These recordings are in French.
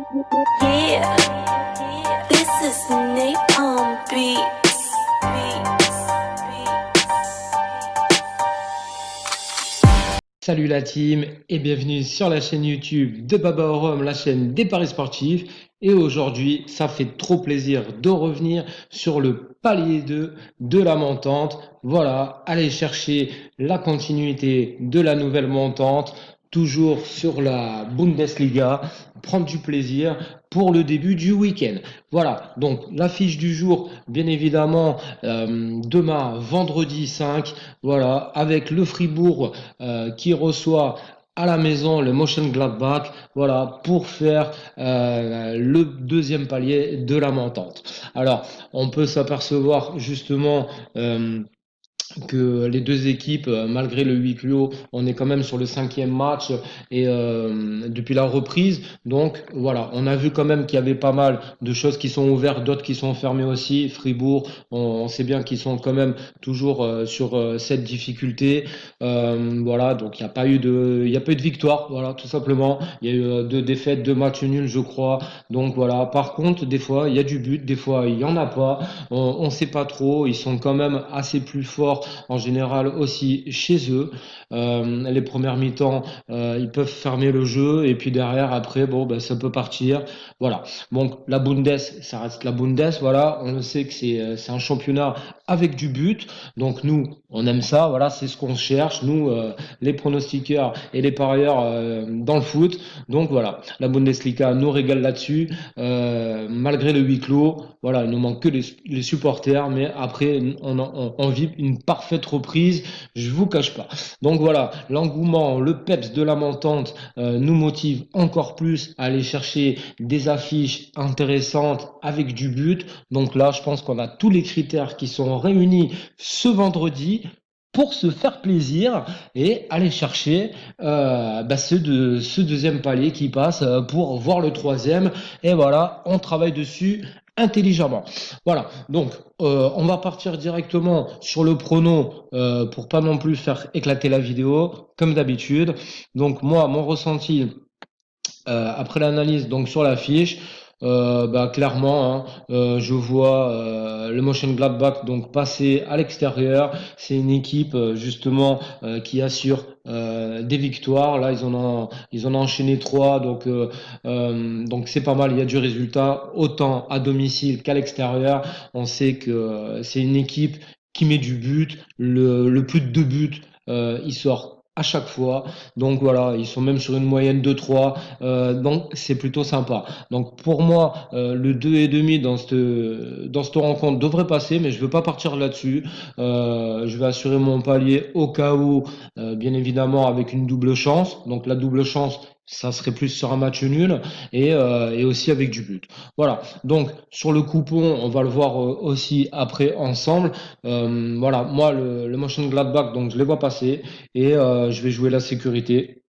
Yeah, this is Napalm Beats. Salut la team et bienvenue sur la chaîne YouTube de Baba au Rhum, la chaîne des paris sportifs. Et aujourd'hui, ça fait trop plaisir de revenir sur le palier 2 de la montante. Voilà, aller chercher la continuité de la nouvelle montante, toujours sur la Bundesliga, prendre du plaisir pour le début du week-end. Voilà, donc l'affiche du jour, bien évidemment, demain, vendredi 5, voilà, avec le Fribourg qui reçoit à la maison le Mönchengladbach, voilà, pour faire le deuxième palier de la montante. Alors, on peut s'apercevoir justement que les deux équipes, malgré le huis clos, on est quand même sur le cinquième match et depuis la reprise. Donc voilà, on a vu quand même qu'il y avait pas mal de choses qui sont ouvertes, d'autres qui sont fermées aussi. Fribourg, on sait bien qu'ils sont quand même toujours sur cette difficulté. Voilà, donc il y a pas eu de victoire, voilà, tout simplement. Il y a eu deux défaites, deux matchs nuls, je crois. Donc voilà. Par contre, des fois, il y a du but, des fois, il y en a pas. On ne sait pas trop. Ils sont quand même assez plus forts en général aussi chez eux. Les premières mi-temps, ils peuvent fermer le jeu et puis derrière, après, bon, ben, ça peut partir. Voilà. Donc la Bundes, ça reste la Bundes. Voilà, on le sait que c'est un championnat avec du but. Donc nous, on aime ça. Voilà, c'est ce qu'on cherche. Nous, les pronostiqueurs et les parieurs dans le foot. Donc voilà, la Bundesliga nous régale là-dessus. Malgré le huis clos, voilà, il nous manque que les supporters, mais après, on vit une parfaite reprise, je vous cache pas. Donc voilà, l'engouement, le peps de la montante nous motive encore plus à aller chercher des affiches intéressantes avec du but. Donc là, je pense qu'on a tous les critères qui sont réunis ce vendredi pour se faire plaisir et aller chercher ce deuxième palier qui passe pour voir le troisième. Et voilà, on travaille dessus intelligemment. Voilà, donc on va partir directement sur le prono pour pas non plus faire éclater la vidéo, comme d'habitude. Donc moi, mon ressenti après l'analyse donc sur la fiche, clairement, hein, je vois le Mönchengladbach donc passer à l'extérieur. C'est une équipe justement qui assure des victoires. Là, ils en ont enchaîné trois, donc c'est pas mal. Il y a du résultat autant à domicile qu'à l'extérieur. On sait que c'est une équipe qui met du but. Le plus de deux buts, il sort à chaque fois. Donc voilà, ils sont même sur une moyenne de 3. Donc c'est plutôt sympa. Donc pour moi, le 2,5 dans cette rencontre devrait passer, mais je ne veux pas partir là-dessus. Je vais assurer mon palier au cas où, bien évidemment, avec une double chance. Donc la double chance, ça serait plus sur un match nul et aussi avec du but. Voilà. Donc sur le coupon, on va le voir aussi après ensemble. Voilà, moi le Mönchengladbach, donc je les vois passer et je vais jouer la sécurité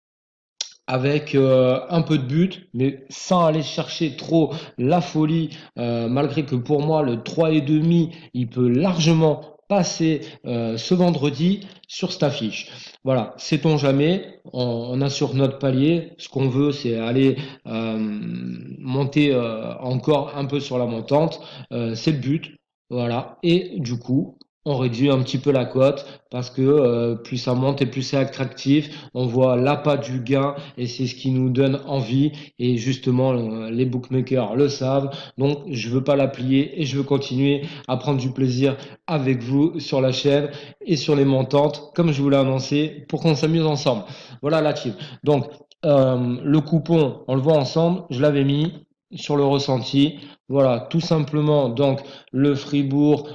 avec un peu de but, mais sans aller chercher trop la folie, malgré que pour moi, le 3,5, il peut largement passer ce vendredi sur cette affiche. Voilà, sait-on jamais, on a sur notre palier, ce qu'on veut, c'est aller monter encore un peu sur la montante, c'est le but, voilà, et du coup, on réduit un petit peu la cote parce que plus ça monte et plus c'est attractif, on voit l'appât du gain et c'est ce qui nous donne envie et justement les bookmakers le savent, donc je veux pas la plier et je veux continuer à prendre du plaisir avec vous sur la chaîne et sur les montantes comme je vous l'ai annoncé pour qu'on s'amuse ensemble. Voilà la team. Donc le coupon on le voit ensemble, je l'avais mis sur le ressenti, voilà, tout simplement. Donc le Fribourg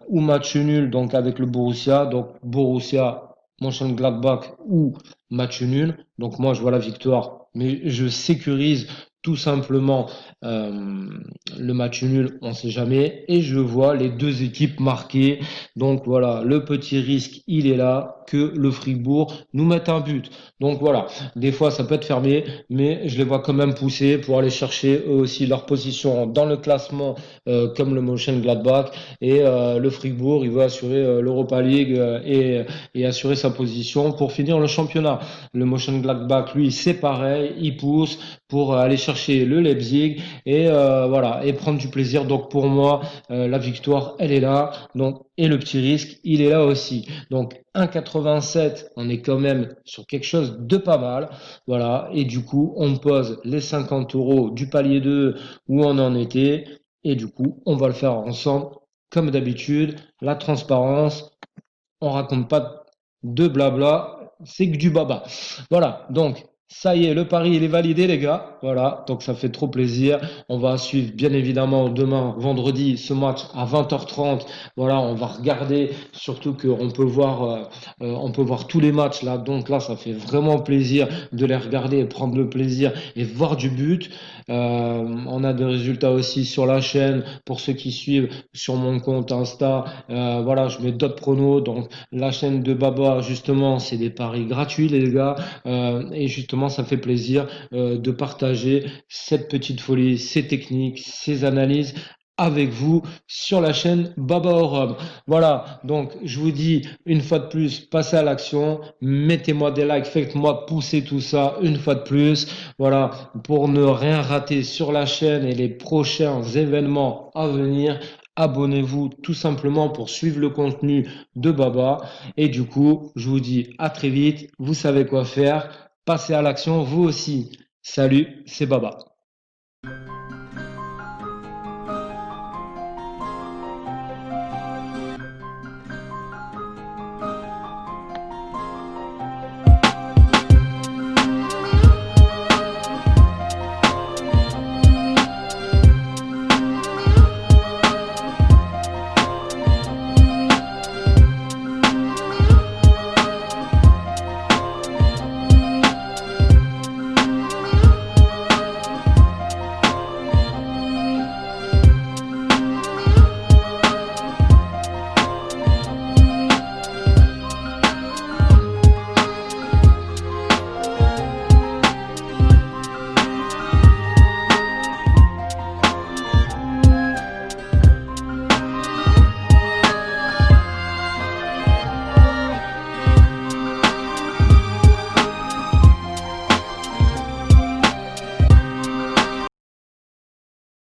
ou match nul donc avec le Borussia, donc Borussia Mönchengladbach ou match nul. Donc moi je vois la victoire, mais je sécurise tout simplement euh, le match nul, on ne sait jamais, et je vois les deux équipes marquées. Donc voilà, le petit risque, il est là, que le Fribourg nous mette un but. Donc voilà, des fois ça peut être fermé, mais je les vois quand même pousser pour aller chercher eux aussi leur position dans le classement comme le Mönchengladbach et le Fribourg, il veut assurer l'Europa League et assurer sa position pour finir le championnat. Le Mönchengladbach, lui, c'est pareil, il pousse pour aller chercher chercher le Leipzig et voilà, et prendre du plaisir. Donc pour moi, la victoire, elle est là. Donc, et le petit risque, il est là aussi. Donc 1,87, on est quand même sur quelque chose de pas mal. Voilà, et du coup, on pose les 50 euros du palier 2 où on en était. Et du coup, on va le faire ensemble, comme d'habitude. La transparence, on raconte pas de blabla, c'est que du baba. Voilà, donc ça y est, le pari il est validé les gars. Voilà, donc ça fait trop plaisir. On va suivre bien évidemment demain, vendredi, ce match à 20h30. Voilà, on va regarder, surtout on peut voir tous les matchs là. Donc là, ça fait vraiment plaisir de les regarder et prendre le plaisir et voir du but. On a des résultats aussi sur la chaîne pour ceux qui suivent sur mon compte Insta. Voilà, je mets d'autres pronos. Donc la chaîne de Baba, justement, c'est des paris gratuits, les gars. Et justement, ça fait plaisir de partager cette petite folie, ces techniques, ces analyses avec vous sur la chaîne Baba au Rhum. Voilà, donc je vous dis une fois de plus, passez à l'action, mettez-moi des likes, faites-moi pousser tout ça une fois de plus. Voilà, pour ne rien rater sur la chaîne et les prochains événements à venir. Abonnez-vous tout simplement pour suivre le contenu de Baba. Et du coup, je vous dis à très vite. Vous savez quoi faire. Passez à l'action, vous aussi. Salut, c'est Baba.